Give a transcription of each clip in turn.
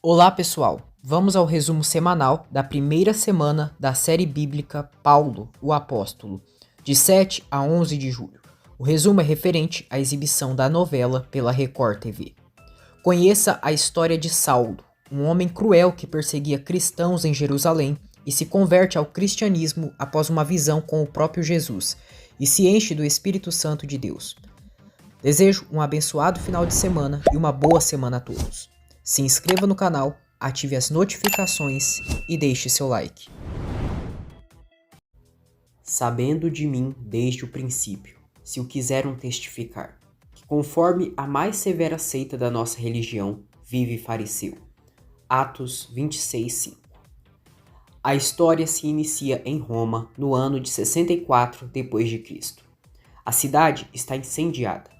Olá, pessoal! Vamos ao resumo semanal da primeira semana da série bíblica Paulo, o Apóstolo, de 7 a 11 de julho. O resumo é referente à exibição da novela pela Record TV. Conheça a história de Saulo, um homem cruel que perseguia cristãos em Jerusalém e se converte ao cristianismo após uma visão com o próprio Jesus e se enche do Espírito Santo de Deus. Desejo um abençoado final de semana e uma boa semana a todos. Se inscreva no canal, ative as notificações e deixe seu like. Sabendo de mim desde o princípio, se o quiseram testificar, que conforme a mais severa seita da nossa religião, vive fariseu. Atos 26:5. A história se inicia em Roma no ano de 64 d.C. A cidade está incendiada.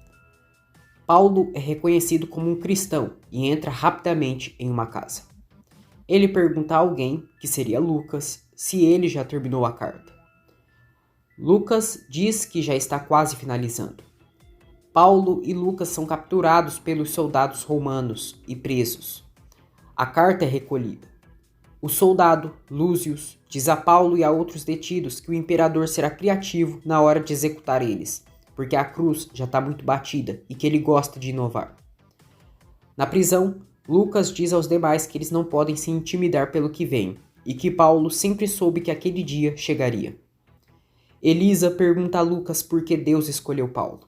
Paulo é reconhecido como um cristão e entra rapidamente em uma casa. Ele pergunta a alguém, que seria Lucas, se ele já terminou a carta. Lucas diz que já está quase finalizando. Paulo e Lucas são capturados pelos soldados romanos e presos. A carta é recolhida. O soldado, Lúcius, diz a Paulo e a outros detidos que o imperador será criativo na hora de executar eles, porque a cruz já está muito batida e que ele gosta de inovar. Na prisão, Lucas diz aos demais que eles não podem se intimidar pelo que vem e que Paulo sempre soube que aquele dia chegaria. Elisa pergunta a Lucas por que Deus escolheu Paulo.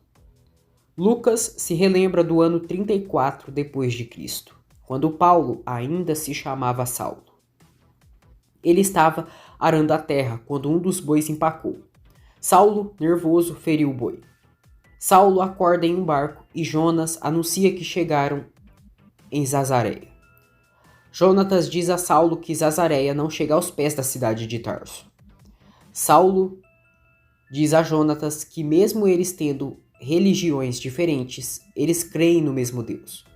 Lucas se relembra do ano 34 d.C., quando Paulo ainda se chamava Saulo. Ele estava arando a terra quando um dos bois empacou. Saulo, nervoso, feriu o boi. Saulo acorda em um barco e Jonas anuncia que chegaram em Zazareia. Jonatas diz a Saulo que Zazareia não chega aos pés da cidade de Tarso. Saulo diz a Jonatas que mesmo eles tendo religiões diferentes, eles creem no mesmo Deus.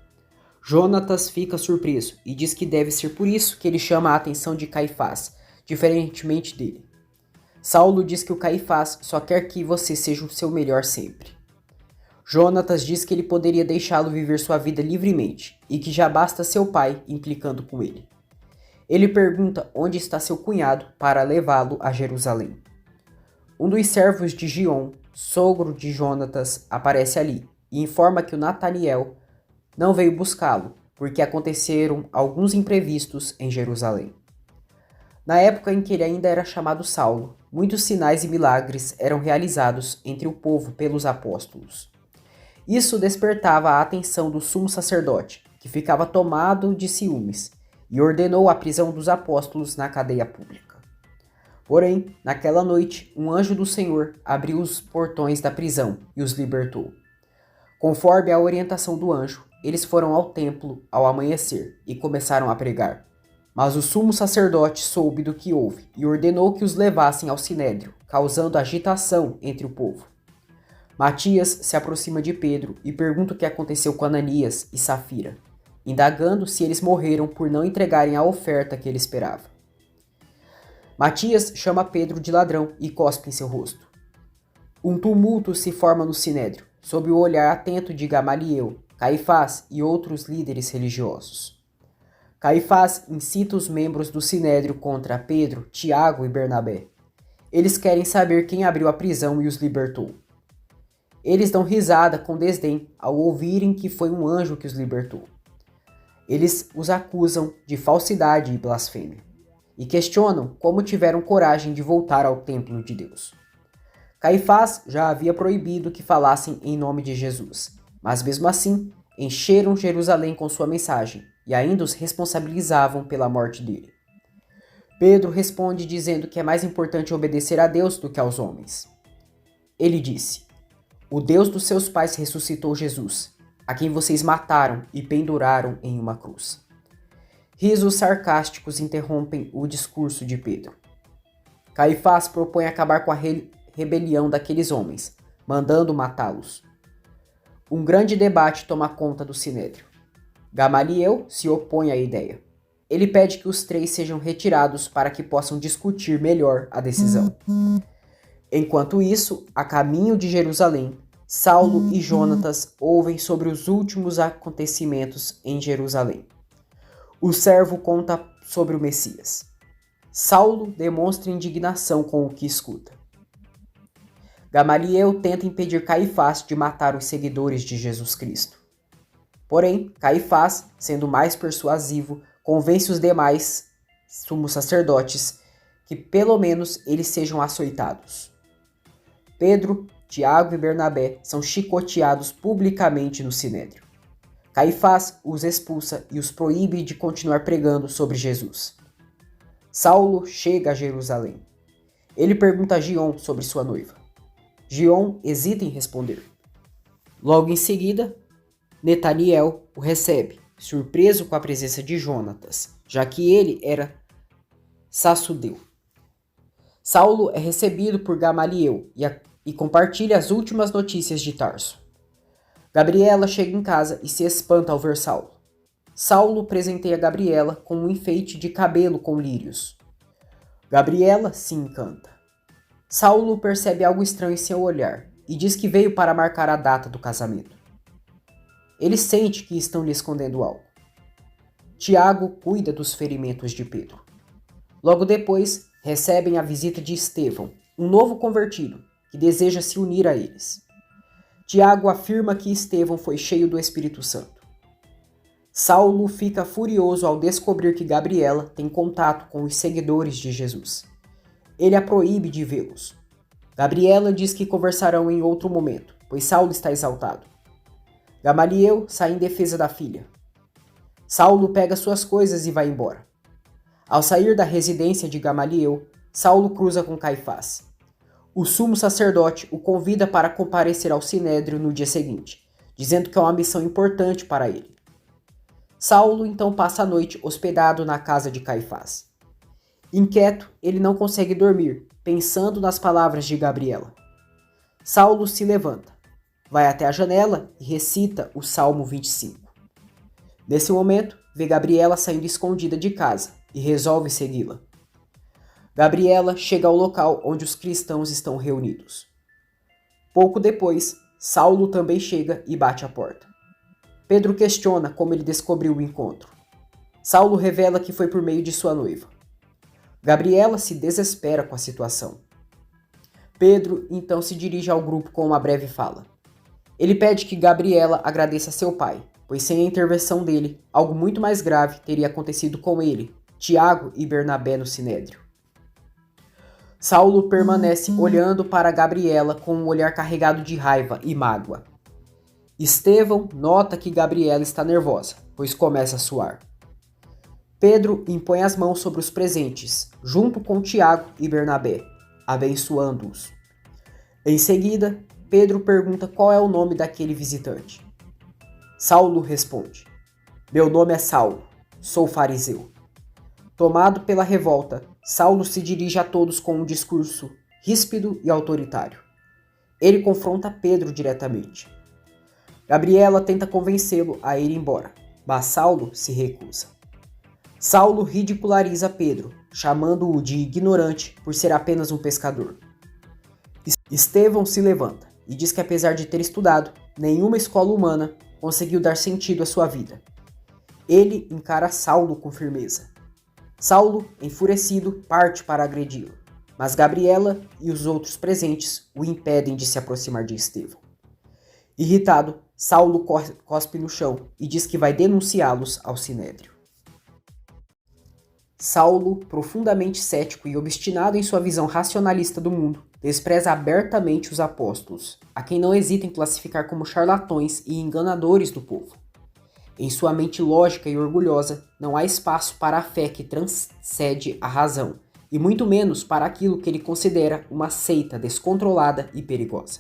Jonatas fica surpreso e diz que deve ser por isso que ele chama a atenção de Caifás, diferentemente dele. Saulo diz que o Caifás só quer que você seja o seu melhor sempre. Jonatas diz que ele poderia deixá-lo viver sua vida livremente e que já basta seu pai implicando com ele. Ele pergunta onde está seu cunhado para levá-lo a Jerusalém. Um dos servos de Gion, sogro de Jonatas, aparece ali e informa que o Nataniel não veio buscá-lo porque aconteceram alguns imprevistos em Jerusalém. Na época em que ele ainda era chamado Saulo, muitos sinais e milagres eram realizados entre o povo pelos apóstolos. Isso despertava a atenção do sumo sacerdote, que ficava tomado de ciúmes, e ordenou a prisão dos apóstolos na cadeia pública. Porém, naquela noite, um anjo do Senhor abriu os portões da prisão e os libertou. Conforme a orientação do anjo, eles foram ao templo ao amanhecer e começaram a pregar. Mas o sumo sacerdote soube do que houve e ordenou que os levassem ao sinédrio, causando agitação entre o povo. Matias se aproxima de Pedro e pergunta o que aconteceu com Ananias e Safira, indagando se eles morreram por não entregarem a oferta que ele esperava. Matias chama Pedro de ladrão e cospe em seu rosto. Um tumulto se forma no sinédrio, sob o olhar atento de Gamaliel, Caifás e outros líderes religiosos. Caifás incita os membros do sinédrio contra Pedro, Tiago e Bernabé. Eles querem saber quem abriu a prisão e os libertou. Eles dão risada com desdém ao ouvirem que foi um anjo que os libertou. Eles os acusam de falsidade e blasfêmia, e questionam como tiveram coragem de voltar ao templo de Deus. Caifás já havia proibido que falassem em nome de Jesus, mas mesmo assim encheram Jerusalém com sua mensagem e ainda os responsabilizavam pela morte dele. Pedro responde dizendo que é mais importante obedecer a Deus do que aos homens. Ele disse: "O Deus dos seus pais ressuscitou Jesus, a quem vocês mataram e penduraram em uma cruz." Risos sarcásticos interrompem o discurso de Pedro. Caifás propõe acabar com a rebelião daqueles homens, mandando matá-los. Um grande debate toma conta do sinédrio. Gamaliel se opõe à ideia. Ele pede que os três sejam retirados para que possam discutir melhor a decisão. Enquanto isso, a caminho de Jerusalém, Saulo e Jonatas ouvem sobre os últimos acontecimentos em Jerusalém. O servo conta sobre o Messias. Saulo demonstra indignação com o que escuta. Gamaliel tenta impedir Caifás de matar os seguidores de Jesus Cristo. Porém, Caifás, sendo mais persuasivo, convence os demais sumos sacerdotes que pelo menos eles sejam açoitados. Pedro, Tiago e Bernabé são chicoteados publicamente no Sinédrio. Caifás os expulsa e os proíbe de continuar pregando sobre Jesus. Saulo chega a Jerusalém. Ele pergunta a Gion sobre sua noiva. Gion hesita em responder. Logo em seguida, Netaniel o recebe, surpreso com a presença de Jonatas, já que ele era sacerdeu. Saulo é recebido por Gamaliel e compartilha as últimas notícias de Tarso. Gabriela chega em casa e se espanta ao ver Saulo. Saulo presenteia Gabriela com um enfeite de cabelo com lírios. Gabriela se encanta. Saulo percebe algo estranho em seu olhar e diz que veio para marcar a data do casamento. Ele sente que estão lhe escondendo algo. Tiago cuida dos ferimentos de Pedro. Logo depois, recebem a visita de Estevão, um novo convertido, que deseja se unir a eles. Tiago afirma que Estevão foi cheio do Espírito Santo. Saulo fica furioso ao descobrir que Gabriela tem contato com os seguidores de Jesus. Ele a proíbe de vê-los. Gabriela diz que conversarão em outro momento, pois Saulo está exaltado. Gamaliel sai em defesa da filha. Saulo pega suas coisas e vai embora. Ao sair da residência de Gamaliel, Saulo cruza com Caifás. O sumo sacerdote o convida para comparecer ao Sinédrio no dia seguinte, dizendo que é uma missão importante para ele. Saulo então passa a noite hospedado na casa de Caifás. Inquieto, ele não consegue dormir, pensando nas palavras de Gabriela. Saulo se levanta, vai até a janela e recita o Salmo 25. Nesse momento, vê Gabriela saindo escondida de casa e resolve segui-la. Gabriela chega ao local onde os cristãos estão reunidos. Pouco depois, Saulo também chega e bate à porta. Pedro questiona como ele descobriu o encontro. Saulo revela que foi por meio de sua noiva. Gabriela se desespera com a situação. Pedro então se dirige ao grupo com uma breve fala. Ele pede que Gabriela agradeça a seu pai, pois sem a intervenção dele, algo muito mais grave teria acontecido com ele, Tiago e Bernabé no Sinédrio. Saulo permanece olhando para Gabriela com um olhar carregado de raiva e mágoa. Estevão nota que Gabriela está nervosa, pois começa a suar. Pedro impõe as mãos sobre os presentes, junto com Tiago e Bernabé, abençoando-os. Em seguida, Pedro pergunta qual é o nome daquele visitante. Saulo responde: "Meu nome é Saulo, sou fariseu." Tomado pela revolta, Saulo se dirige a todos com um discurso ríspido e autoritário. Ele confronta Pedro diretamente. Gabriela tenta convencê-lo a ir embora, mas Saulo se recusa. Saulo ridiculariza Pedro, chamando-o de ignorante por ser apenas um pescador. Estevão se levanta e diz que apesar de ter estudado, nenhuma escola humana conseguiu dar sentido à sua vida. Ele encara Saulo com firmeza. Saulo, enfurecido, parte para agredi-lo, mas Gabriela e os outros presentes o impedem de se aproximar de Estevão. Irritado, Saulo cospe no chão e diz que vai denunciá-los ao Sinédrio. Saulo, profundamente cético e obstinado em sua visão racionalista do mundo, despreza abertamente os apóstolos, a quem não hesita em classificar como charlatões e enganadores do povo. Em sua mente lógica e orgulhosa, não há espaço para a fé que transcende a razão, e muito menos para aquilo que ele considera uma seita descontrolada e perigosa.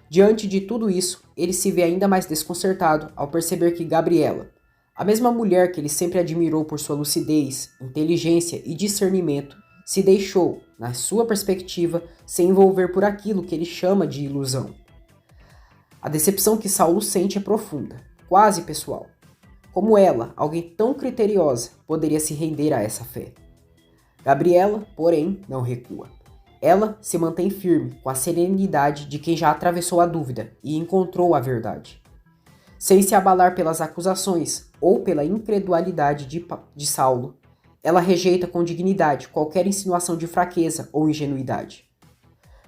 Diante de tudo isso, ele se vê ainda mais desconcertado ao perceber que Gabriela, a mesma mulher que ele sempre admirou por sua lucidez, inteligência e discernimento, se deixou, na sua perspectiva, se envolver por aquilo que ele chama de ilusão. A decepção que Saulo sente é profunda, quase pessoal. Como ela, alguém tão criteriosa, poderia se render a essa fé? Gabriela, porém, não recua. Ela se mantém firme, com a serenidade de quem já atravessou a dúvida e encontrou a verdade. Sem se abalar pelas acusações ou pela incredulidade de Saulo, ela rejeita com dignidade qualquer insinuação de fraqueza ou ingenuidade.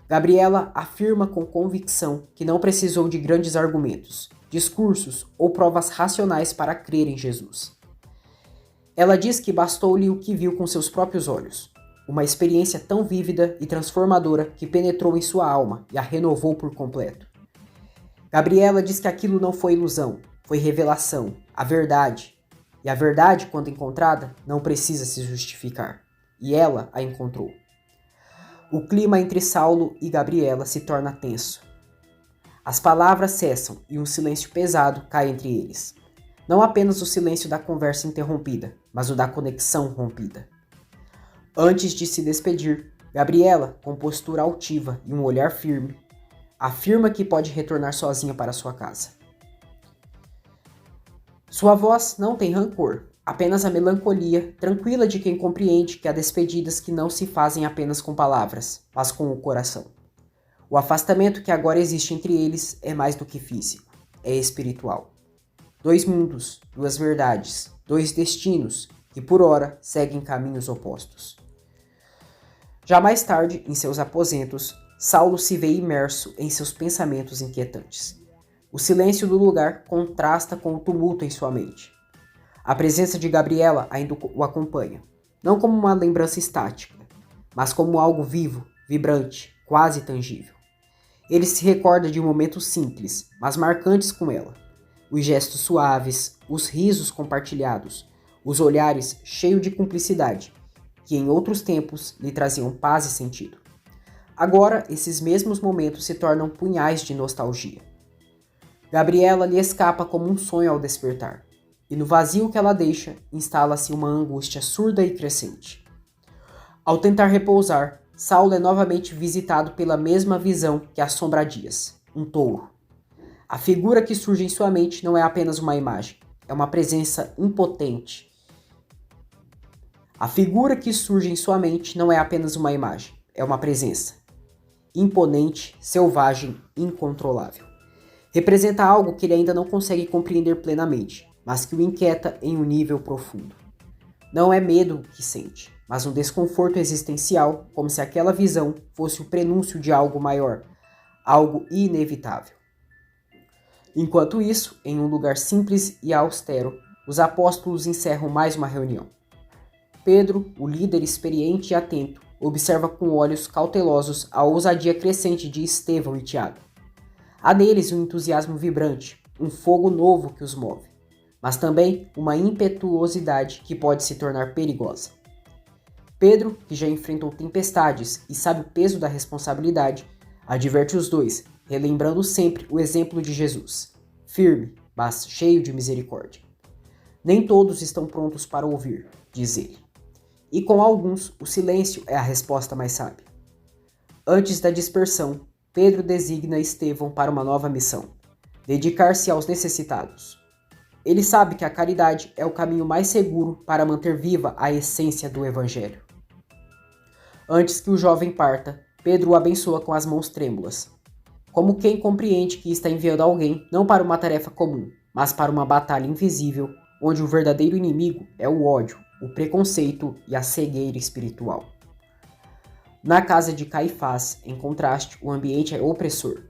Gabriela afirma com convicção que não precisou de grandes argumentos, discursos ou provas racionais para crer em Jesus. Ela diz que bastou-lhe o que viu com seus próprios olhos, uma experiência tão vívida e transformadora que penetrou em sua alma e a renovou por completo. Gabriela diz que aquilo não foi ilusão, foi revelação, a verdade. E a verdade, quando encontrada, não precisa se justificar. E ela a encontrou. O clima entre Saulo e Gabriela se torna tenso. As palavras cessam e um silêncio pesado cai entre eles. Não apenas o silêncio da conversa interrompida, mas o da conexão rompida. Antes de se despedir, Gabriela, com postura altiva e um olhar firme, afirma que pode retornar sozinha para sua casa. Sua voz não tem rancor, apenas a melancolia tranquila de quem compreende que há despedidas que não se fazem apenas com palavras, mas com o coração. O afastamento que agora existe entre eles é mais do que físico, é espiritual. 2 mundos, 2 verdades, 2 destinos que por ora seguem caminhos opostos. Já mais tarde, em seus aposentos, Saulo se vê imerso em seus pensamentos inquietantes. O silêncio do lugar contrasta com o tumulto em sua mente. A presença de Gabriela ainda o acompanha, não como uma lembrança estática, mas como algo vivo, vibrante, quase tangível. Ele se recorda de momentos simples, mas marcantes com ela. Os gestos suaves, os risos compartilhados, os olhares cheios de cumplicidade, que em outros tempos lhe traziam paz e sentido. Agora, esses mesmos momentos se tornam punhais de nostalgia. Gabriela lhe escapa como um sonho ao despertar, e no vazio que ela deixa, instala-se uma angústia surda e crescente. Ao tentar repousar, Saulo é novamente visitado pela mesma visão que assombra Dias, um touro. A figura que surge em sua mente não é apenas uma imagem, é uma presença impotente. A figura que surge em sua mente não é apenas uma imagem, é uma presença. Imponente, selvagem, incontrolável. Representa algo que ele ainda não consegue compreender plenamente, mas que o inquieta em um nível profundo. Não é medo que sente, mas um desconforto existencial, como se aquela visão fosse o prenúncio de algo maior, algo inevitável. Enquanto isso, em um lugar simples e austero, os apóstolos encerram mais uma reunião. Pedro, o líder experiente e atento, observa com olhos cautelosos a ousadia crescente de Estevão e Tiago. Há neles um entusiasmo vibrante, um fogo novo que os move, mas também uma impetuosidade que pode se tornar perigosa. Pedro, que já enfrentou tempestades e sabe o peso da responsabilidade, adverte os dois, relembrando sempre o exemplo de Jesus, firme, mas cheio de misericórdia. Nem todos estão prontos para ouvir, diz ele. E com alguns, o silêncio é a resposta mais sábia. Antes da dispersão, Pedro designa Estevão para uma nova missão: dedicar-se aos necessitados. Ele sabe que a caridade é o caminho mais seguro para manter viva a essência do Evangelho. Antes que o jovem parta, Pedro o abençoa com as mãos trêmulas, como quem compreende que está enviando alguém não para uma tarefa comum, mas para uma batalha invisível, onde o verdadeiro inimigo é o ódio, o preconceito e a cegueira espiritual. Na casa de Caifás, em contraste, o ambiente é opressor.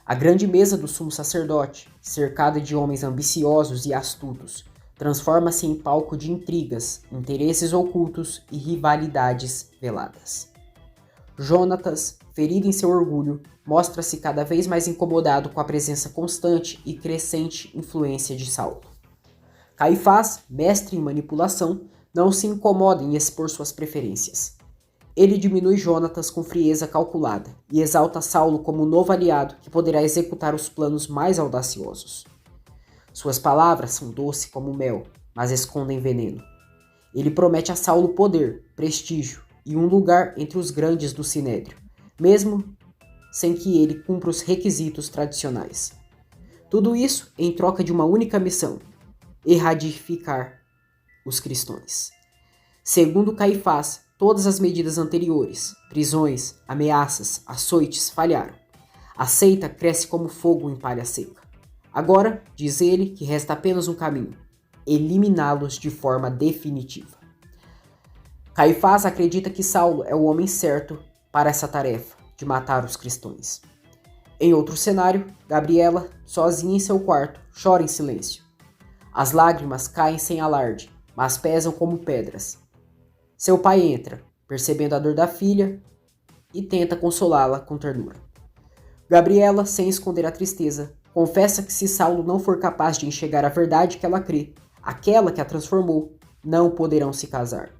A grande mesa do sumo sacerdote, cercada de homens ambiciosos e astutos, transforma-se em palco de intrigas, interesses ocultos e rivalidades veladas. Jonatas, ferido em seu orgulho, mostra-se cada vez mais incomodado com a presença constante e crescente influência de Saulo. Caifás, mestre em manipulação, não se incomoda em expor suas preferências. Ele diminui Jonatas com frieza calculada e exalta Saulo como um novo aliado que poderá executar os planos mais audaciosos. Suas palavras são doces como mel, mas escondem veneno. Ele promete a Saulo poder, prestígio e um lugar entre os grandes do Sinédrio, mesmo sem que ele cumpra os requisitos tradicionais. Tudo isso em troca de uma única missão: erradicar os cristãos. Segundo Caifás, todas as medidas anteriores, prisões, ameaças, açoites, falharam. A seita cresce como fogo em palha seca. Agora, diz ele que resta apenas um caminho: eliminá-los de forma definitiva. Caifás acredita que Saulo é o homem certo para essa tarefa de matar os cristãos. Em outro cenário, Gabriela, sozinha em seu quarto, chora em silêncio. As lágrimas caem sem alarde, mas pesam como pedras. Seu pai entra, percebendo a dor da filha, e tenta consolá-la com ternura. Gabriela, sem esconder a tristeza, confessa que se Saulo não for capaz de enxergar a verdade que ela crê, aquela que a transformou, não poderão se casar.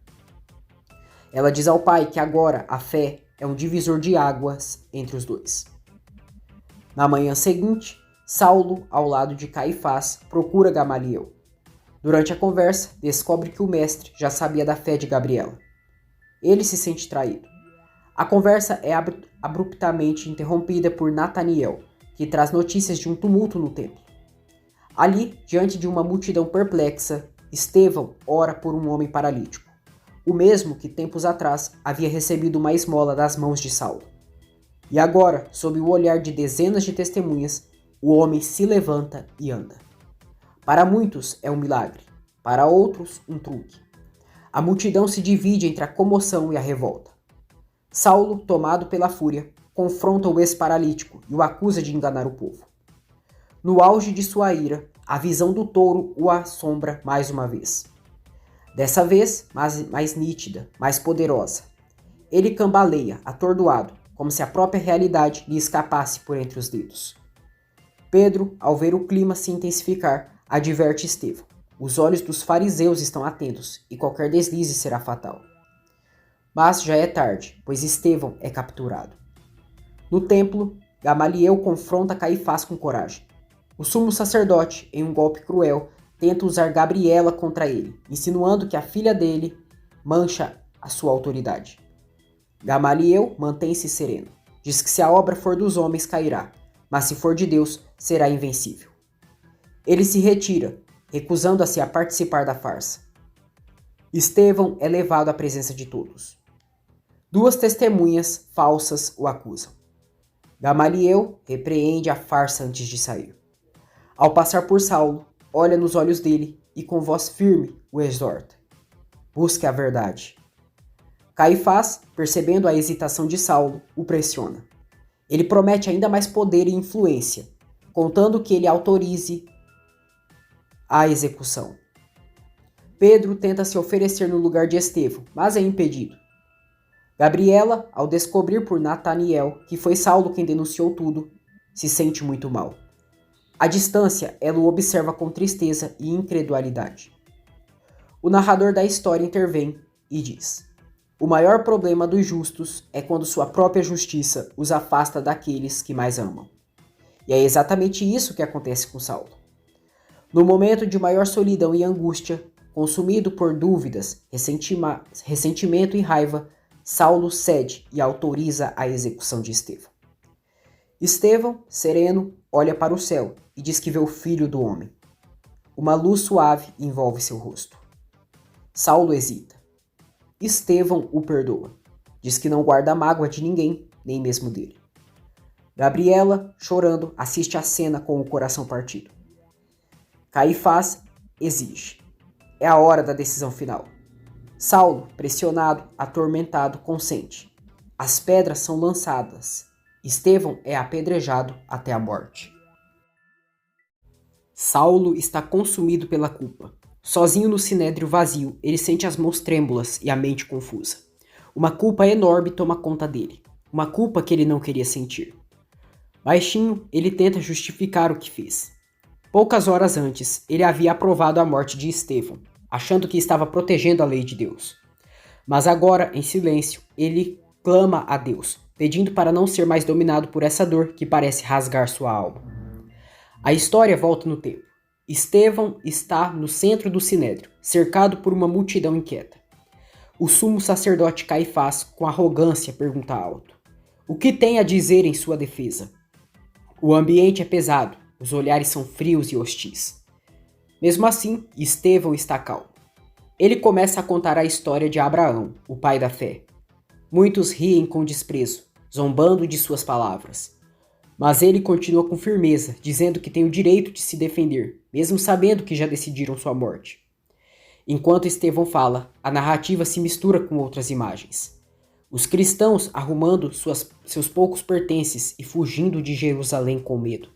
Ela diz ao pai que agora a fé é um divisor de águas entre os dois. Na manhã seguinte, Saulo, ao lado de Caifás, procura Gamaliel. Durante a conversa, descobre que o mestre já sabia da fé de Gabriela. Ele se sente traído. A conversa é abruptamente interrompida por Nataniel, que traz notícias de um tumulto no templo. Ali, diante de uma multidão perplexa, Estevão ora por um homem paralítico, o mesmo que tempos atrás havia recebido uma esmola das mãos de Saulo. E agora, sob o olhar de dezenas de testemunhas, o homem se levanta e anda. Para muitos é um milagre, para outros um truque. A multidão se divide entre a comoção e a revolta. Saulo, tomado pela fúria, confronta o ex-paralítico e o acusa de enganar o povo. No auge de sua ira, a visão do touro o assombra mais uma vez. Dessa vez, mais nítida, mais poderosa. Ele cambaleia, atordoado, como se a própria realidade lhe escapasse por entre os dedos. Pedro, ao ver o clima se intensificar, adverte Estevão. Os olhos dos fariseus estão atentos e qualquer deslize será fatal. Mas já é tarde, pois Estevão é capturado. No templo, Gamaliel confronta Caifás com coragem. O sumo sacerdote, em um golpe cruel, tenta usar Gabriela contra ele, insinuando que a filha dele mancha a sua autoridade. Gamaliel mantém-se sereno. Diz que se a obra for dos homens, cairá, mas se for de Deus, será invencível. Ele se retira, recusando-se a participar da farsa. Estevão é levado à presença de todos. Duas testemunhas falsas o acusam. Gamaliel repreende a farsa antes de sair. Ao passar por Saulo, olha nos olhos dele e com voz firme o exorta: busque a verdade. Caifás, percebendo a hesitação de Saulo, o pressiona. Ele promete ainda mais poder e influência, contando que ele autorize a execução. Pedro tenta se oferecer no lugar de Estevão, mas é impedido. Gabriela, ao descobrir por Nataniel que foi Saulo quem denunciou tudo, se sente muito mal. À distância, ela o observa com tristeza e incredulidade. O narrador da história intervém e diz: o maior problema dos justos é quando sua própria justiça os afasta daqueles que mais amam. E é exatamente isso que acontece com Saulo. No momento de maior solidão e angústia, consumido por dúvidas, ressentimento e raiva, Saulo cede e autoriza a execução de Estevão. Estevão, sereno, olha para o céu e diz que vê o Filho do Homem. Uma luz suave envolve seu rosto. Saulo hesita. Estevão o perdoa. Diz que não guarda mágoa de ninguém, nem mesmo dele. Gabriela, chorando, assiste à cena com o coração partido. Caifás exige. É a hora da decisão final. Saulo, pressionado, atormentado, consente. As pedras são lançadas. Estevão é apedrejado até a morte. Saulo está consumido pela culpa. Sozinho no sinédrio vazio, ele sente as mãos trêmulas e a mente confusa. Uma culpa enorme toma conta dele. Uma culpa que ele não queria sentir. Baixinho, ele tenta justificar o que fez. Poucas horas antes, ele havia aprovado a morte de Estevão, achando que estava protegendo a lei de Deus. Mas agora, em silêncio, ele clama a Deus, pedindo para não ser mais dominado por essa dor que parece rasgar sua alma. A história volta no tempo. Estevão está no centro do sinédrio, cercado por uma multidão inquieta. O sumo sacerdote Caifás, com arrogância, pergunta alto: o que tem a dizer em sua defesa? O ambiente é pesado, os olhares são frios e hostis. Mesmo assim, Estevão está calmo. Ele começa a contar a história de Abraão, o pai da fé. Muitos riem com desprezo, zombando de suas palavras. Mas ele continua com firmeza, dizendo que tem o direito de se defender, mesmo sabendo que já decidiram sua morte. Enquanto Estevão fala, a narrativa se mistura com outras imagens. Os cristãos arrumando seus poucos pertences e fugindo de Jerusalém com medo.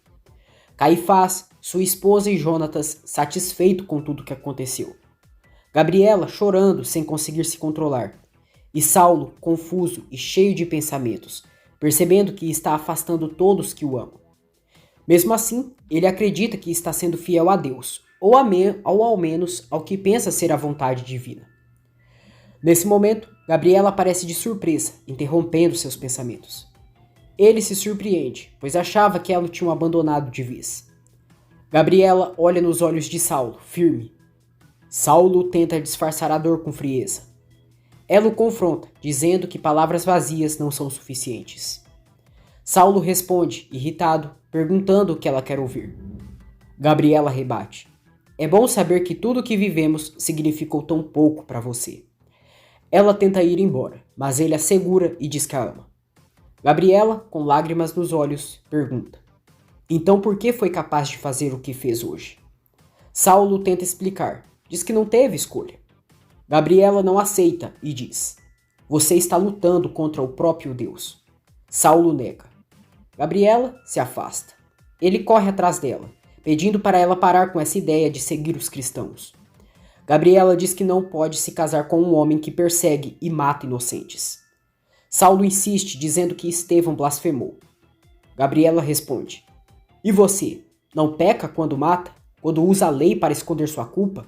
Caifás, sua esposa e Jonatas satisfeito com tudo que aconteceu. Gabriela chorando sem conseguir se controlar. E Saulo, confuso e cheio de pensamentos, percebendo que está afastando todos que o amam. Mesmo assim, ele acredita que está sendo fiel a Deus, ou ao menos ao que pensa ser a vontade divina. Nesse momento, Gabriela aparece de surpresa, interrompendo seus pensamentos. Ele se surpreende, pois achava que ela o tinha abandonado de vez. Gabriela olha nos olhos de Saulo, firme. Saulo tenta disfarçar a dor com frieza. Ela o confronta, dizendo que palavras vazias não são suficientes. Saulo responde, irritado, perguntando o que ela quer ouvir. Gabriela rebate. É bom saber que tudo o que vivemos significou tão pouco para você. Ela tenta ir embora, mas ele a segura e diz que a ama. Gabriela, com lágrimas nos olhos, pergunta. Então por que foi capaz de fazer o que fez hoje? Saulo tenta explicar, diz que não teve escolha. Gabriela não aceita e diz: Você está lutando contra o próprio Deus. Saulo nega. Gabriela se afasta. Ele corre atrás dela, pedindo para ela parar com essa ideia de seguir os cristãos. Gabriela diz que não pode se casar com um homem que persegue e mata inocentes. Saulo insiste, dizendo que Estevão blasfemou. Gabriela responde: E você, não peca quando mata? Quando usa a lei para esconder sua culpa?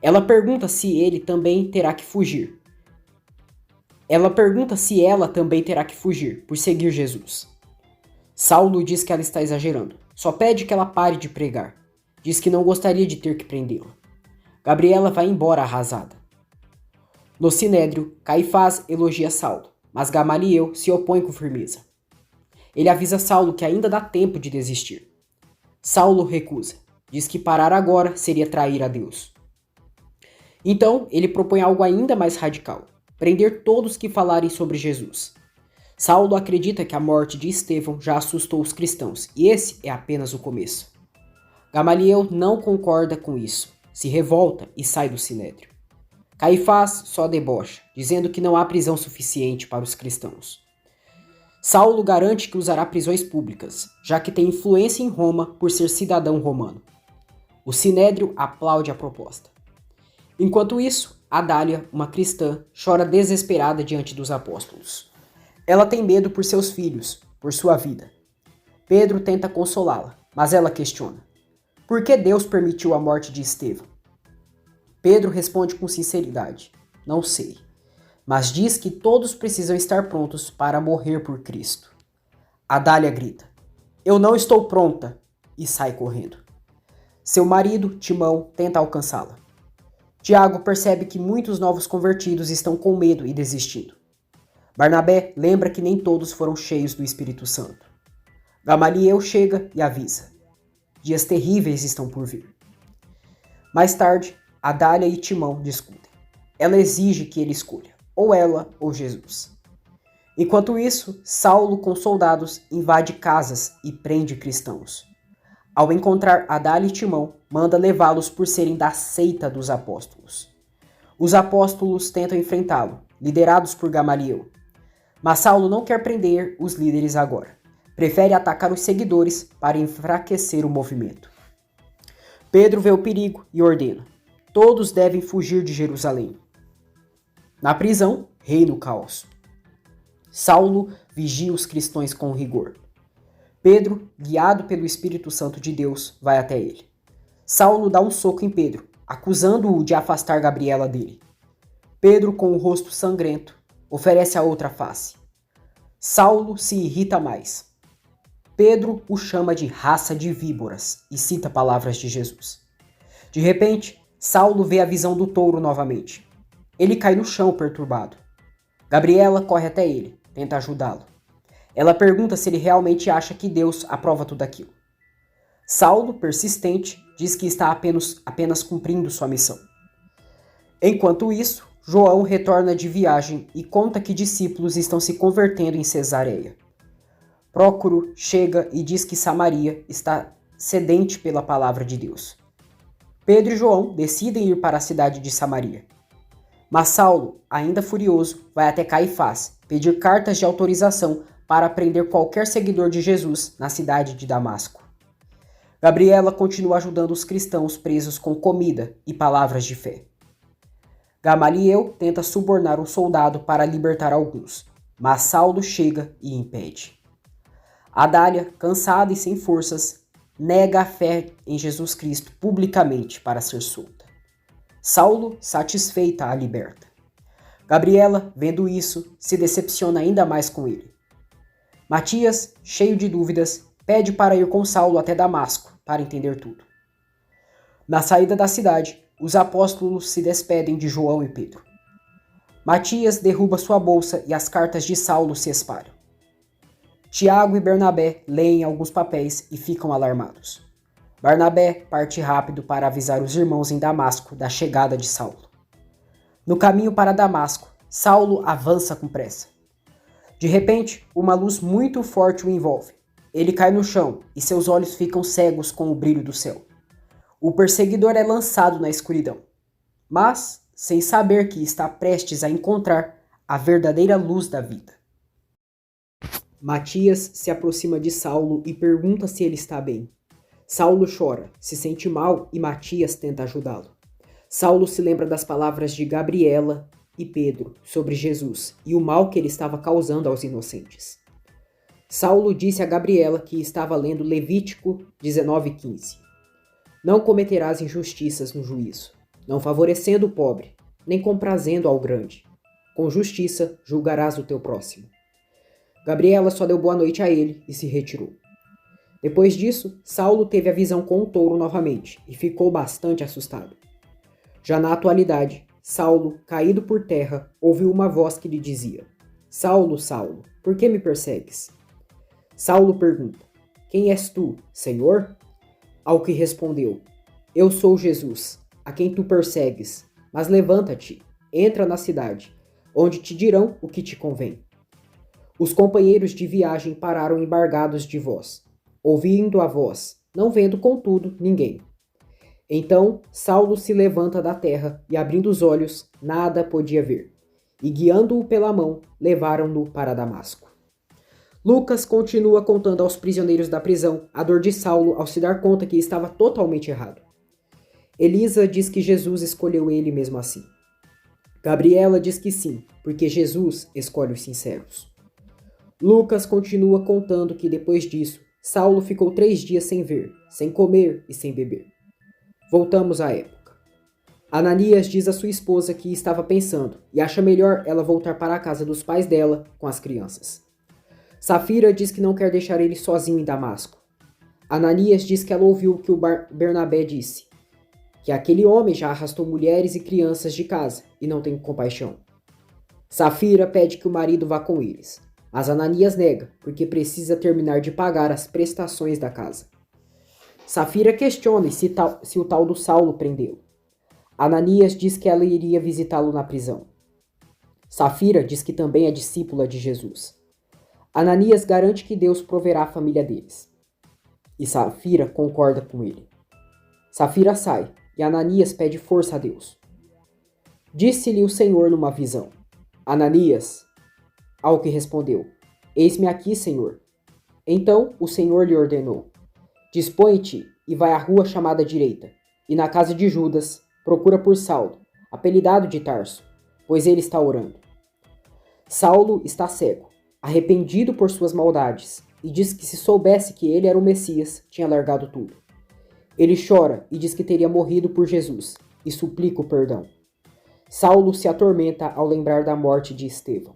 Ela pergunta se ele também terá que fugir. Ela pergunta se ela também terá que fugir por seguir Jesus. Saulo diz que ela está exagerando. Só pede que ela pare de pregar. Diz que não gostaria de ter que prendê-la. Gabriela vai embora arrasada. No Sinédrio, Caifás elogia Saulo, mas Gamaliel se opõe com firmeza. Ele avisa Saulo que ainda dá tempo de desistir. Saulo recusa. Diz que parar agora seria trair a Deus. Então, ele propõe algo ainda mais radical: prender todos que falarem sobre Jesus. Saulo acredita que a morte de Estevão já assustou os cristãos, e esse é apenas o começo. Gamaliel não concorda com isso, se revolta e sai do Sinédrio. Caifás só debocha, dizendo que não há prisão suficiente para os cristãos. Saulo garante que usará prisões públicas, já que tem influência em Roma por ser cidadão romano. O Sinédrio aplaude a proposta. Enquanto isso, Adália, uma cristã, chora desesperada diante dos apóstolos. Ela tem medo por seus filhos, por sua vida. Pedro tenta consolá-la, mas ela questiona: por que Deus permitiu a morte de Estevão? Pedro responde com sinceridade: não sei, mas diz que todos precisam estar prontos para morrer por Cristo. Adália grita: eu não estou pronta, e sai correndo. Seu marido, Timão, tenta alcançá-la. Tiago percebe que muitos novos convertidos estão com medo e desistindo. Barnabé lembra que nem todos foram cheios do Espírito Santo. Gamaliel chega e avisa: dias terríveis estão por vir. Mais tarde, Adália e Timão discutem. Ela exige que ele escolha, ou ela ou Jesus. Enquanto isso, Saulo com soldados invade casas e prende cristãos. Ao encontrar Adália e Timão, manda levá-los por serem da seita dos apóstolos. Os apóstolos tentam enfrentá-lo, liderados por Gamaliel. Mas Saulo não quer prender os líderes agora. Prefere atacar os seguidores para enfraquecer o movimento. Pedro vê o perigo e ordena: todos devem fugir de Jerusalém. Na prisão, reina o caos. Saulo vigia os cristãos com rigor. Pedro, guiado pelo Espírito Santo de Deus, vai até ele. Saulo dá um soco em Pedro, acusando-o de afastar Gabriela dele. Pedro, com o rosto sangrento, oferece a outra face. Saulo se irrita mais. Pedro o chama de raça de víboras e cita palavras de Jesus. De repente, Saulo vê a visão do touro novamente. Ele cai no chão perturbado. Gabriela corre até ele, tenta ajudá-lo. Ela pergunta se ele realmente acha que Deus aprova tudo aquilo. Saulo, persistente, diz que está apenas cumprindo sua missão. Enquanto isso, João retorna de viagem e conta que discípulos estão se convertendo em Cesareia. Prócoro chega e diz que Samaria está sedente pela palavra de Deus. Pedro e João decidem ir para a cidade de Samaria. Mas Saulo, ainda furioso, vai até Caifás pedir cartas de autorização para prender qualquer seguidor de Jesus na cidade de Damasco. Gabriela continua ajudando os cristãos presos com comida e palavras de fé. Gamaliel tenta subornar um soldado para libertar alguns, mas Saulo chega e impede. Adália, cansada e sem forças, nega a fé em Jesus Cristo publicamente para ser solta. Saulo, satisfeita, a liberta. Gabriela, vendo isso, se decepciona ainda mais com ele. Matias, cheio de dúvidas, pede para ir com Saulo até Damasco para entender tudo. Na saída da cidade, os apóstolos se despedem de João e Pedro. Matias derruba sua bolsa e as cartas de Saulo se espalham. Tiago e Bernabé leem alguns papéis e ficam alarmados. Barnabé parte rápido para avisar os irmãos em Damasco da chegada de Saulo. No caminho para Damasco, Saulo avança com pressa. De repente, uma luz muito forte o envolve. Ele cai no chão e seus olhos ficam cegos com o brilho do céu. O perseguidor é lançado na escuridão, mas sem saber que está prestes a encontrar a verdadeira luz da vida. Matias se aproxima de Saulo e pergunta se ele está bem. Saulo chora, se sente mal e Matias tenta ajudá-lo. Saulo se lembra das palavras de Gabriela e Pedro sobre Jesus e o mal que ele estava causando aos inocentes. Saulo disse a Gabriela que estava lendo Levítico 19:15. Não cometerás injustiças no juízo, não favorecendo o pobre, nem comprazendo ao grande. Com justiça julgarás o teu próximo. Gabriela só deu boa noite a ele e se retirou. Depois disso, Saulo teve a visão com o touro novamente e ficou bastante assustado. Já na atualidade, Saulo, caído por terra, ouviu uma voz que lhe dizia: Saulo, Saulo, por que me persegues? Saulo pergunta: Quem és tu, Senhor? Ao que respondeu: Eu sou Jesus, a quem tu persegues, mas levanta-te, entra na cidade, onde te dirão o que te convém. Os companheiros de viagem pararam embargados de voz, ouvindo a voz, não vendo, contudo, ninguém. Então Saulo se levanta da terra e, abrindo os olhos, nada podia ver, e guiando-o pela mão, levaram-no para Damasco. Lucas continua contando aos prisioneiros da prisão a dor de Saulo ao se dar conta que estava totalmente errado. Elisa diz que Jesus escolheu ele mesmo assim. Gabriela diz que sim, porque Jesus escolhe os sinceros. Lucas continua contando que depois disso, Saulo ficou 3 dias sem ver, sem comer e sem beber. Voltamos à época. Ananias diz à sua esposa que estava pensando e acha melhor ela voltar para a casa dos pais dela com as crianças. Safira diz que não quer deixar ele sozinho em Damasco. Ananias diz que ela ouviu o que o Bernabé disse, que aquele homem já arrastou mulheres e crianças de casa e não tem compaixão. Safira pede que o marido vá com eles, mas Ananias nega, porque precisa terminar de pagar as prestações da casa. Safira questiona se o tal do Saulo prendeu-o. Ananias diz que ela iria visitá-lo na prisão. Safira diz que também é discípula de Jesus. Ananias garante que Deus proverá a família deles. E Safira concorda com ele. Safira sai e Ananias pede força a Deus. Disse-lhe o Senhor numa visão: Ananias. Ao que respondeu: Eis-me aqui, Senhor. Então o Senhor lhe ordenou: Dispõe-te e vai à rua chamada direita, e na casa de Judas procura por Saulo, apelidado de Tarso, pois ele está orando. Saulo está cego, arrependido por suas maldades, e diz que se soubesse que ele era o Messias, tinha largado tudo. Ele chora e diz que teria morrido por Jesus, e suplica o perdão. Saulo se atormenta ao lembrar da morte de Estevão.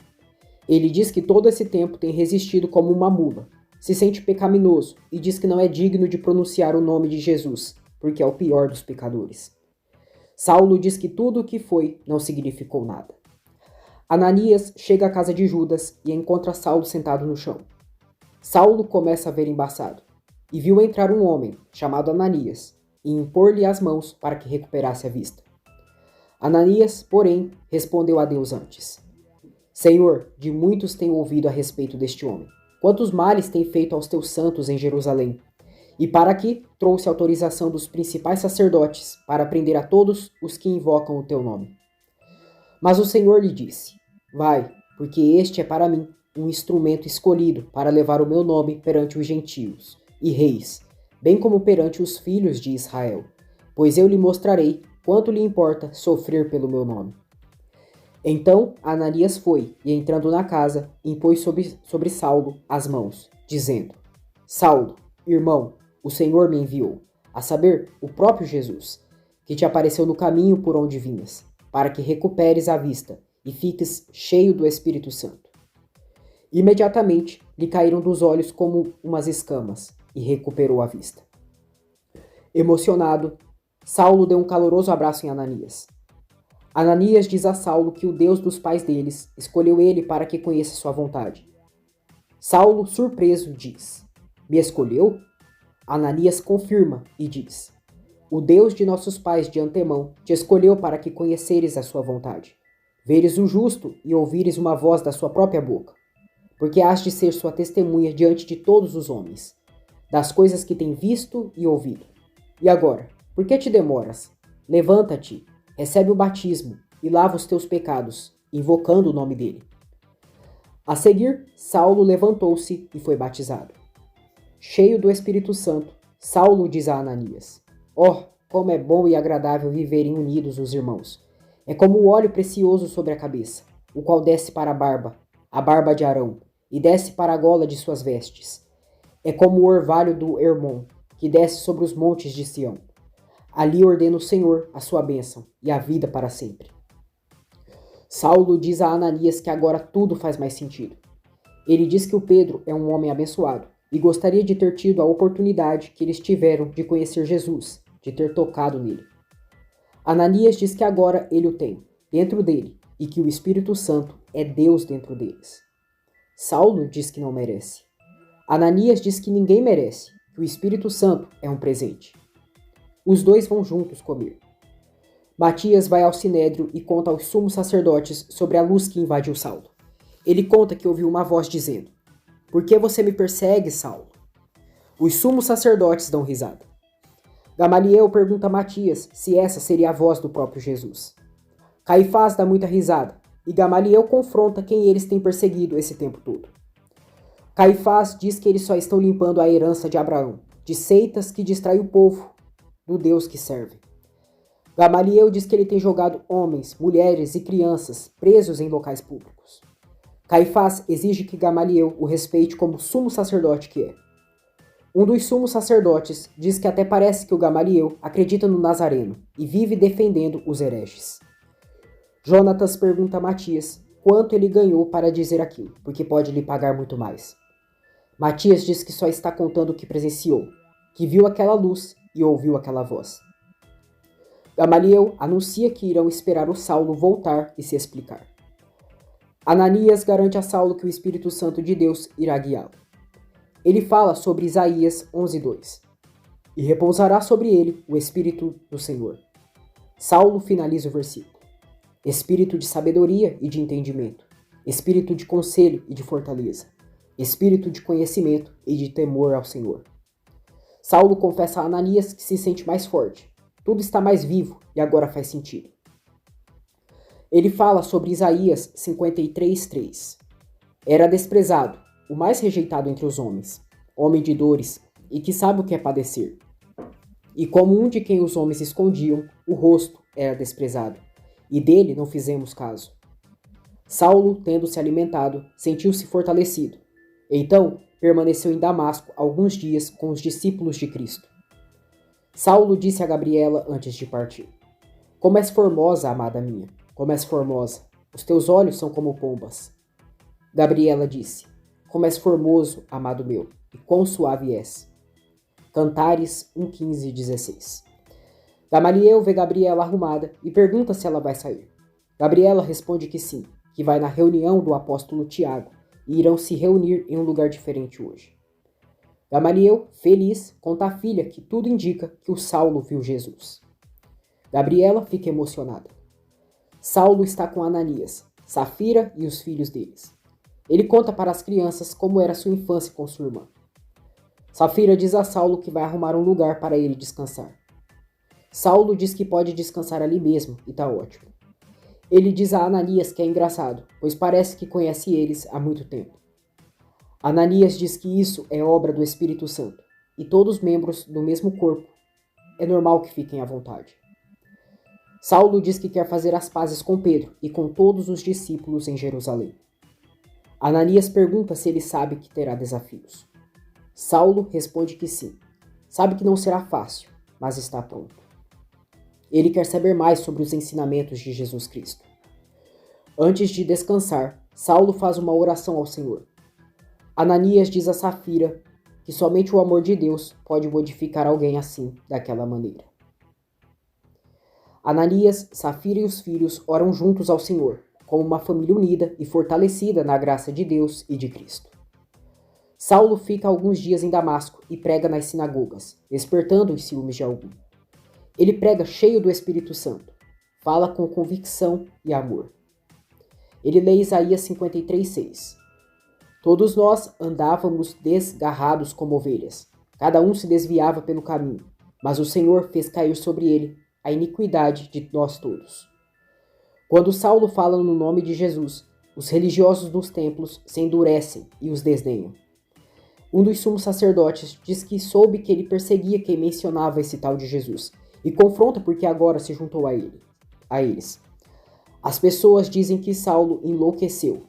Ele diz que todo esse tempo tem resistido como uma mula, se sente pecaminoso e diz que não é digno de pronunciar o nome de Jesus, porque é o pior dos pecadores. Saulo diz que tudo o que foi não significou nada. Ananias chega à casa de Judas e encontra Saulo sentado no chão. Saulo começa a ver embaçado e viu entrar um homem chamado Ananias e impor-lhe as mãos para que recuperasse a vista. Ananias, porém, respondeu a Deus antes: Senhor, de muitos tenho ouvido a respeito deste homem, quantos males tem feito aos teus santos em Jerusalém. E para aqui trouxe autorização dos principais sacerdotes para prender a todos os que invocam o teu nome. Mas o Senhor lhe disse: Vai, porque este é para mim um instrumento escolhido para levar o meu nome perante os gentios e reis, bem como perante os filhos de Israel, pois eu lhe mostrarei quanto lhe importa sofrer pelo meu nome. Então Ananias foi, e entrando na casa, impôs sobre Saulo as mãos, dizendo: Saulo, irmão, o Senhor me enviou, a saber, o próprio Jesus, que te apareceu no caminho por onde vinhas, para que recuperes a vista e fiques cheio do Espírito Santo. Imediatamente lhe caíram dos olhos como umas escamas, e recuperou a vista. Emocionado, Saulo deu um caloroso abraço em Ananias. Ananias diz a Saulo que o Deus dos pais deles escolheu ele para que conheça sua vontade. Saulo, surpreso, diz: Me escolheu? Ananias confirma e diz: O Deus de nossos pais de antemão te escolheu para que conheceres a sua vontade, veres o justo e ouvires uma voz da sua própria boca, porque has de ser sua testemunha diante de todos os homens, das coisas que tem visto e ouvido. E agora, por que te demoras? Levanta-te, recebe o batismo e lava os teus pecados, invocando o nome dele. A seguir, Saulo levantou-se e foi batizado. Cheio do Espírito Santo, Saulo diz a Ananias: como é bom e agradável viverem unidos os irmãos. É como o óleo precioso sobre a cabeça, o qual desce para a barba de Arão, e desce para a gola de suas vestes. É como o orvalho do Hermon, que desce sobre os montes de Sião. Ali ordena o Senhor a sua bênção e a vida para sempre. Saulo diz a Ananias que agora tudo faz mais sentido. Ele diz que o Pedro é um homem abençoado e gostaria de ter tido a oportunidade que eles tiveram de conhecer Jesus, de ter tocado nele. Ananias diz que agora ele o tem, dentro dele, e que o Espírito Santo é Deus dentro deles. Saulo diz que não merece. Ananias diz que ninguém merece, que o Espírito Santo é um presente. Os dois vão juntos comer. Matias vai ao sinédrio e conta aos sumos sacerdotes sobre a luz que invadiu Saulo. Ele conta que ouviu uma voz dizendo: Por que você me persegue, Saulo? Os sumos sacerdotes dão risada. Gamaliel pergunta a Matias se essa seria a voz do próprio Jesus. Caifás dá muita risada e Gamaliel confronta quem eles têm perseguido esse tempo todo. Caifás diz que eles só estão limpando a herança de Abraão, de seitas que distraem o povo do Deus que serve. Gamaliel diz que ele tem jogado homens, mulheres e crianças presos em locais públicos. Caifás exige que Gamaliel o respeite como sumo sacerdote que é. Um dos sumos sacerdotes diz que até parece que o Gamaliel acredita no Nazareno e vive defendendo os hereges. Jonatas pergunta a Matias quanto ele ganhou para dizer aquilo, porque pode lhe pagar muito mais. Matias diz que só está contando o que presenciou, que viu aquela luz e ouviu aquela voz. Gamaliel anuncia que irão esperar o Saulo voltar e se explicar. Ananias garante a Saulo que o Espírito Santo de Deus irá guiá-lo. Ele fala sobre Isaías 11:2. E repousará sobre ele o Espírito do Senhor. Saulo finaliza o versículo. Espírito de sabedoria e de entendimento. Espírito de conselho e de fortaleza. Espírito de conhecimento e de temor ao Senhor. Saulo confessa a Ananias que se sente mais forte. Tudo está mais vivo e agora faz sentido. Ele fala sobre Isaías 53:3. Era desprezado, o mais rejeitado entre os homens, homem de dores e que sabe o que é padecer. E como um de quem os homens escondiam, o rosto era desprezado, e dele não fizemos caso. Saulo, tendo se alimentado, sentiu-se fortalecido. Então, permaneceu em Damasco alguns dias com os discípulos de Cristo. Saulo disse a Gabriela antes de partir: Como és formosa, amada minha, como és formosa, os teus olhos são como pombas. Gabriela disse: Como és formoso, amado meu, e quão suave és. Cantares 1:15-16. Gamaliel vê Gabriela arrumada e pergunta se ela vai sair. Gabriela responde que sim, que vai na reunião do apóstolo Tiago e irão se reunir em um lugar diferente hoje. Gamaliel, feliz, conta à filha que tudo indica que o Saulo viu Jesus. Gabriela fica emocionada. Saulo está com Ananias, Safira e os filhos deles. Ele conta para as crianças como era sua infância com sua irmã. Safira diz a Saulo que vai arrumar um lugar para ele descansar. Saulo diz que pode descansar ali mesmo e tá ótimo. Ele diz a Ananias que é engraçado, pois parece que conhece eles há muito tempo. Ananias diz que isso é obra do Espírito Santo, e todos os membros do mesmo corpo é normal que fiquem à vontade. Saulo diz que quer fazer as pazes com Pedro e com todos os discípulos em Jerusalém. Ananias pergunta se ele sabe que terá desafios. Saulo responde que sim. Sabe que não será fácil, mas está pronto. Ele quer saber mais sobre os ensinamentos de Jesus Cristo. Antes de descansar, Saulo faz uma oração ao Senhor. Ananias diz a Safira que somente o amor de Deus pode modificar alguém assim, daquela maneira. Ananias, Safira e os filhos oram juntos ao Senhor, como uma família unida e fortalecida na graça de Deus e de Cristo. Saulo fica alguns dias em Damasco e prega nas sinagogas, despertando os ciúmes de algum. Ele prega cheio do Espírito Santo, fala com convicção e amor. Ele lê Isaías 53:6. Todos nós andávamos desgarrados como ovelhas, cada um se desviava pelo caminho, mas o Senhor fez cair sobre ele a iniquidade de nós todos. Quando Saulo fala no nome de Jesus, os religiosos dos templos se endurecem e os desdenham. Um dos sumos sacerdotes diz que soube que ele perseguia quem mencionava esse tal de Jesus e confronta porque agora se juntou a eles. As pessoas dizem que Saulo enlouqueceu.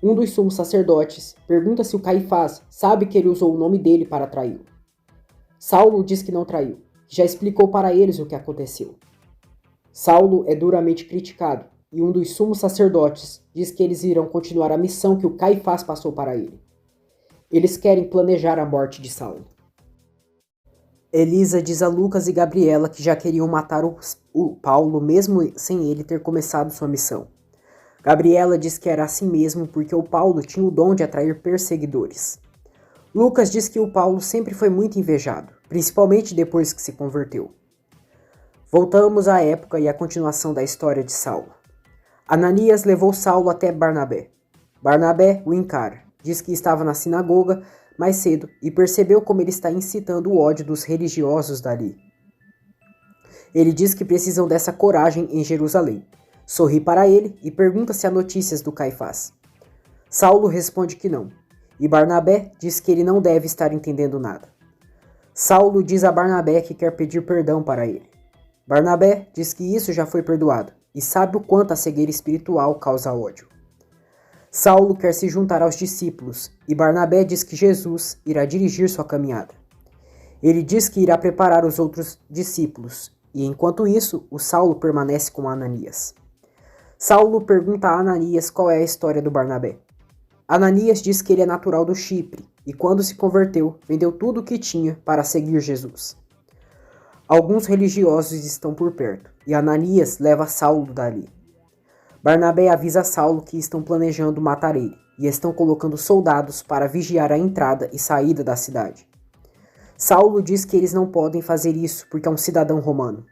Um dos sumos sacerdotes pergunta se o Caifás sabe que ele usou o nome dele para traí-lo. Saulo diz que não traiu, que já explicou para eles o que aconteceu. Saulo é duramente criticado e um dos sumos sacerdotes diz que eles irão continuar a missão que o Caifás passou para ele. Eles querem planejar a morte de Saulo. Elisa diz a Lucas e Gabriela que já queriam matar o Paulo mesmo sem ele ter começado sua missão. Gabriela diz que era assim mesmo porque o Paulo tinha o dom de atrair perseguidores. Lucas diz que o Paulo sempre foi muito invejado, principalmente depois que se converteu. Voltamos à época e à continuação da história de Saulo. Ananias levou Saulo até Barnabé. Barnabé o encara, diz que estava na sinagoga mais cedo e percebeu como ele está incitando o ódio dos religiosos dali. Ele diz que precisam dessa coragem em Jerusalém. Sorri para ele e pergunta se há notícias do Caifás. Saulo responde que não, e Barnabé diz que ele não deve estar entendendo nada. Saulo diz a Barnabé que quer pedir perdão para ele. Barnabé diz que isso já foi perdoado e sabe o quanto a cegueira espiritual causa ódio. Saulo quer se juntar aos discípulos e Barnabé diz que Jesus irá dirigir sua caminhada. Ele diz que irá preparar os outros discípulos e, enquanto isso, o Saulo permanece com Ananias. Saulo pergunta a Ananias qual é a história do Barnabé. Ananias diz que ele é natural do Chipre e, quando se converteu, vendeu tudo o que tinha para seguir Jesus. Alguns religiosos estão por perto e Ananias leva Saulo dali. Barnabé avisa Saulo que estão planejando matar ele e estão colocando soldados para vigiar a entrada e saída da cidade. Saulo diz que eles não podem fazer isso porque é um cidadão romano.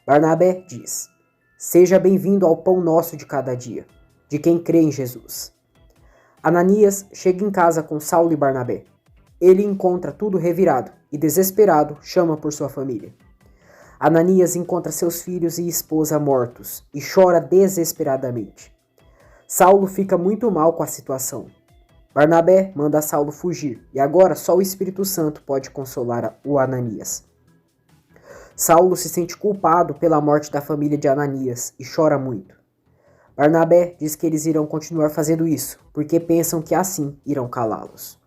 Barnabé diz: seja bem-vindo ao pão nosso de cada dia, de quem crê em Jesus. Ananias chega em casa com Saulo e Barnabé. Ele encontra tudo revirado e, desesperado, chama por sua família. Ananias encontra seus filhos e esposa mortos e chora desesperadamente. Saulo fica muito mal com a situação. Barnabé manda Saulo fugir e agora só o Espírito Santo pode consolar o Ananias. Saulo se sente culpado pela morte da família de Ananias e chora muito. Barnabé diz que eles irão continuar fazendo isso porque pensam que assim irão calá-los.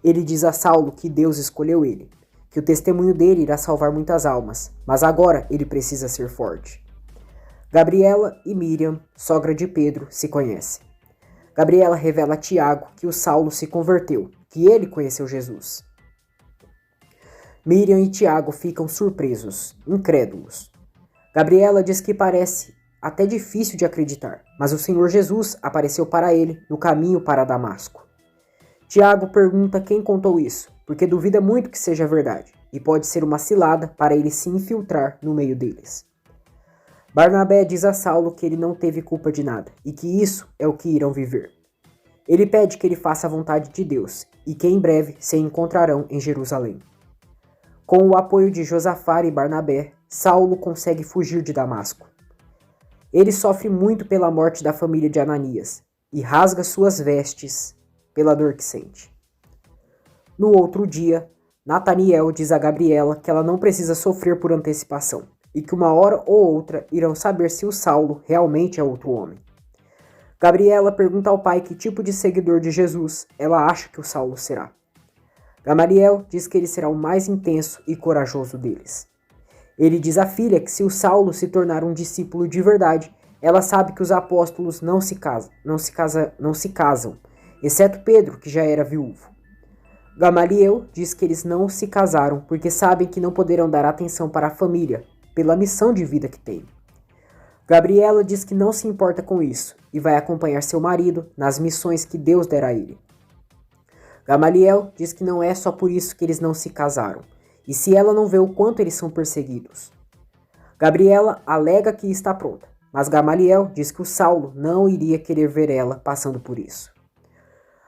Ele diz a Saulo que Deus escolheu ele, que o testemunho dele irá salvar muitas almas, mas agora ele precisa ser forte. Gabriela e Miriam, sogra de Pedro, se conhecem. Gabriela revela a Tiago que o Saulo se converteu, que ele conheceu Jesus. Miriam e Tiago ficam surpresos, incrédulos. Gabriela diz que parece até difícil de acreditar, mas o Senhor Jesus apareceu para ele no caminho para Damasco. Tiago pergunta quem contou isso, porque duvida muito que seja verdade, e pode ser uma cilada para ele se infiltrar no meio deles. Barnabé diz a Saulo que ele não teve culpa de nada, e que isso é o que irão viver. Ele pede que ele faça a vontade de Deus e que em breve se encontrarão em Jerusalém. Com o apoio de Josafá e Barnabé, Saulo consegue fugir de Damasco. Ele sofre muito pela morte da família de Ananias e rasga suas vestes pela dor que sente. No outro dia, Nataniel diz a Gabriela que ela não precisa sofrer por antecipação e que uma hora ou outra irão saber se o Saulo realmente é outro homem. Gabriela pergunta ao pai que tipo de seguidor de Jesus ela acha que o Saulo será. Gamaliel diz que ele será o mais intenso e corajoso deles. Ele diz à filha que se o Saulo se tornar um discípulo de verdade, ela sabe que os apóstolos não se casam, exceto Pedro, que já era viúvo. Gamaliel diz que eles não se casaram porque sabem que não poderão dar atenção para a família, pela missão de vida que têm. Gabriela diz que não se importa com isso e vai acompanhar seu marido nas missões que Deus dera a ele. Gamaliel diz que não é só por isso que eles não se casaram, e se ela não vê o quanto eles são perseguidos. Gabriela alega que está pronta, mas Gamaliel diz que o Saulo não iria querer ver ela passando por isso.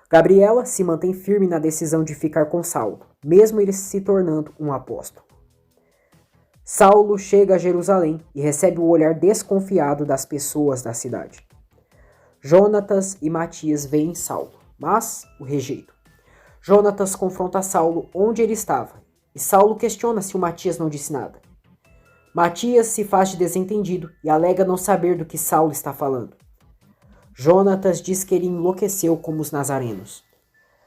Gabriela se mantém firme na decisão de ficar com Saulo, mesmo ele se tornando um apóstolo. Saulo chega a Jerusalém e recebe o olhar desconfiado das pessoas da cidade. Jonatas e Matias veem Saulo, mas o rejeitam. Jonatas confronta Saulo onde ele estava, e Saulo questiona se o Matias não disse nada. Matias se faz de desentendido e alega não saber do que Saulo está falando. Jonatas diz que ele enlouqueceu como os nazarenos.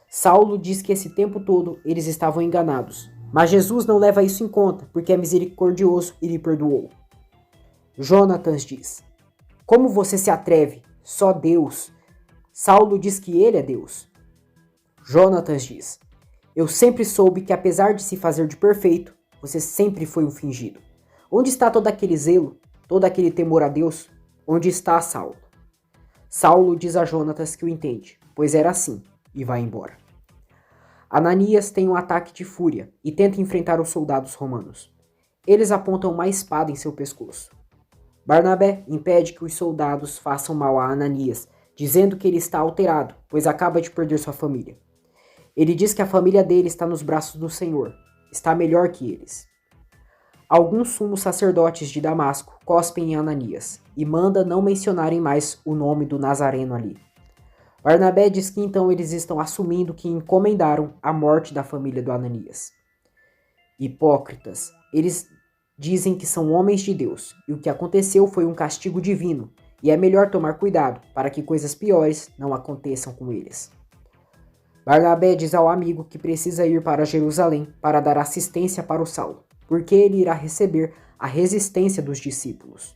Saulo diz que esse tempo todo eles estavam enganados, mas Jesus não leva isso em conta porque é misericordioso e lhe perdoou. Jonatas diz: como você se atreve? Só Deus. Saulo diz que ele é Deus. Jonatas diz: eu sempre soube que apesar de se fazer de perfeito, você sempre foi um fingido. Onde está todo aquele zelo, todo aquele temor a Deus? Onde está Saulo? Saulo diz a Jonatas que o entende, pois era assim, e vai embora. Ananias tem um ataque de fúria e tenta enfrentar os soldados romanos. Eles apontam uma espada em seu pescoço. Barnabé impede que os soldados façam mal a Ananias, dizendo que ele está alterado, pois acaba de perder sua família. Ele diz que a família dele está nos braços do Senhor, está melhor que eles. Alguns sumos sacerdotes de Damasco cospem em Ananias e manda não mencionarem mais o nome do Nazareno ali. Barnabé diz que então eles estão assumindo que encomendaram a morte da família do Ananias. Hipócritas, eles dizem que são homens de Deus e o que aconteceu foi um castigo divino e é melhor tomar cuidado para que coisas piores não aconteçam com eles. Barnabé diz ao amigo que precisa ir para Jerusalém para dar assistência para o Saulo, porque ele irá receber a resistência dos discípulos.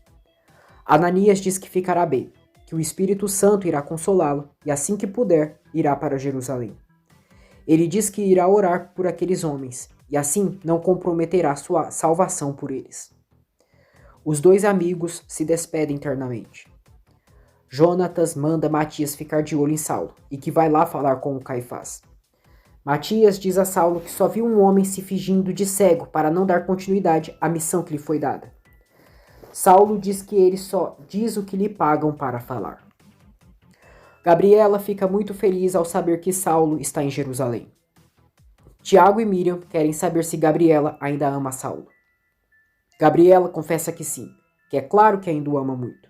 Ananias diz que ficará bem, que o Espírito Santo irá consolá-lo e assim que puder, irá para Jerusalém. Ele diz que irá orar por aqueles homens e assim não comprometerá sua salvação por eles. Os dois amigos se despedem internamente. Jonatas manda Matias ficar de olho em Saulo e que vai lá falar com o Caifás. Matias diz a Saulo que só viu um homem se fingindo de cego para não dar continuidade à missão que lhe foi dada. Saulo diz que ele só diz o que lhe pagam para falar. Gabriela fica muito feliz ao saber que Saulo está em Jerusalém. Tiago e Miriam querem saber se Gabriela ainda ama Saulo. Gabriela confessa que sim, que é claro que ainda o ama muito.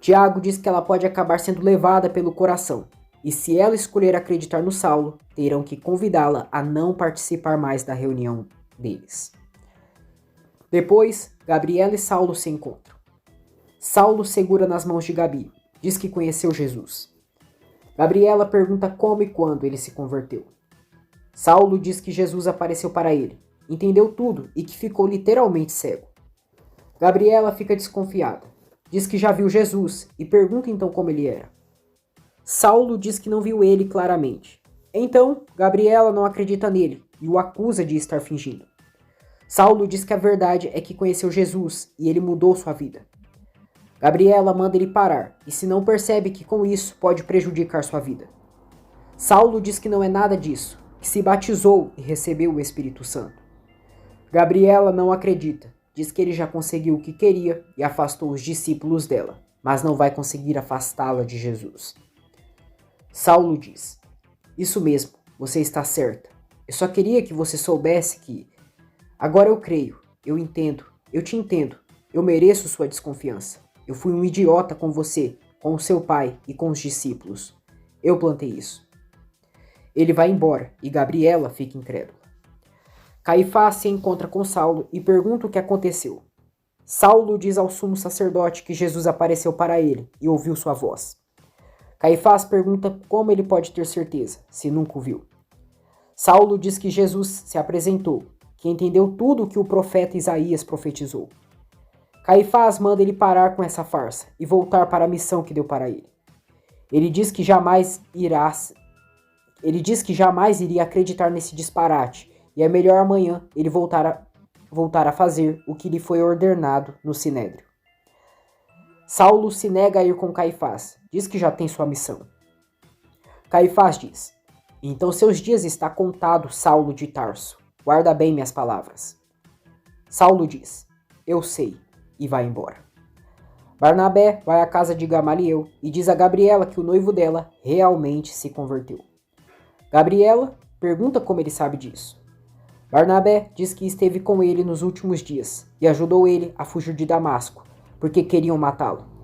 Tiago diz que ela pode acabar sendo levada pelo coração, e se ela escolher acreditar no Saulo, terão que convidá-la a não participar mais da reunião deles. Depois, Gabriela e Saulo se encontram. Saulo segura nas mãos de Gabi, diz que conheceu Jesus. Gabriela pergunta como e quando ele se converteu. Saulo diz que Jesus apareceu para ele, entendeu tudo e que ficou literalmente cego. Gabriela fica desconfiada. Diz que já viu Jesus e pergunta então como ele era. Saulo diz que não viu ele claramente. Então, Gabriela não acredita nele e o acusa de estar fingindo. Saulo diz que a verdade é que conheceu Jesus e ele mudou sua vida. Gabriela manda ele parar e se não percebe que com isso pode prejudicar sua vida. Saulo diz que não é nada disso, que se batizou e recebeu o Espírito Santo. Gabriela não acredita. Diz que ele já conseguiu o que queria e afastou os discípulos dela, mas não vai conseguir afastá-la de Jesus. Saulo diz: Isso mesmo, você está certa. Eu só queria que você soubesse que... Agora eu creio, eu entendo, eu te entendo, eu mereço sua desconfiança. Eu fui um idiota com você, com o seu pai e com os discípulos. Eu plantei isso. Ele vai embora e Gabriela fica incrédula. Caifás se encontra com Saulo e pergunta o que aconteceu. Saulo diz ao sumo sacerdote que Jesus apareceu para ele e ouviu sua voz. Caifás pergunta como ele pode ter certeza, se nunca o viu. Saulo diz que Jesus se apresentou, que entendeu tudo o que o profeta Isaías profetizou. Caifás manda ele parar com essa farsa e voltar para a missão que deu para ele. Ele diz que jamais iria acreditar nesse disparate e é melhor amanhã ele voltar a fazer o que lhe foi ordenado no Sinédrio. Saulo se nega a ir com Caifás, diz que já tem sua missão. Caifás diz: Então seus dias está contado, Saulo de Tarso. Guarda bem minhas palavras. Saulo diz: Eu sei, e vai embora. Barnabé vai à casa de Gamaliel e diz a Gabriela que o noivo dela realmente se converteu. Gabriela pergunta como ele sabe disso. Barnabé diz que esteve com ele nos últimos dias e ajudou ele a fugir de Damasco, porque queriam matá-lo.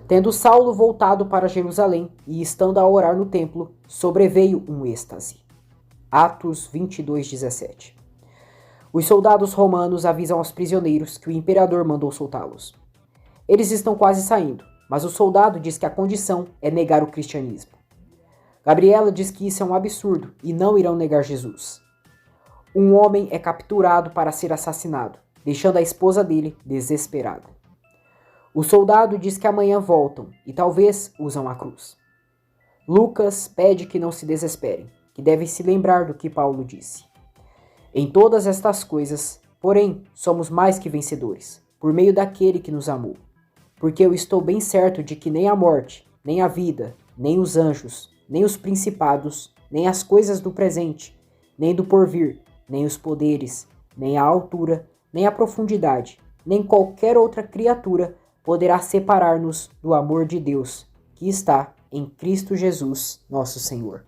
Tendo Saulo voltado para Jerusalém e estando a orar no templo, sobreveio um êxtase. Atos 22:17. Os soldados romanos avisam aos prisioneiros que o imperador mandou soltá-los. Eles estão quase saindo, mas o soldado diz que a condição é negar o cristianismo. Gabriela diz que isso é um absurdo e não irão negar Jesus. Um homem é capturado para ser assassinado, deixando a esposa dele desesperada. O soldado diz que amanhã voltam e talvez usam a cruz. Lucas pede que não se desesperem, que devem se lembrar do que Paulo disse. Em todas estas coisas, porém, somos mais que vencedores, por meio daquele que nos amou. Porque eu estou bem certo de que nem a morte, nem a vida, nem os anjos, nem os principados, nem as coisas do presente, nem do porvir, nem os poderes, nem a altura, nem a profundidade, nem qualquer outra criatura poderá separar-nos do amor de Deus, que está em Cristo Jesus, nosso Senhor.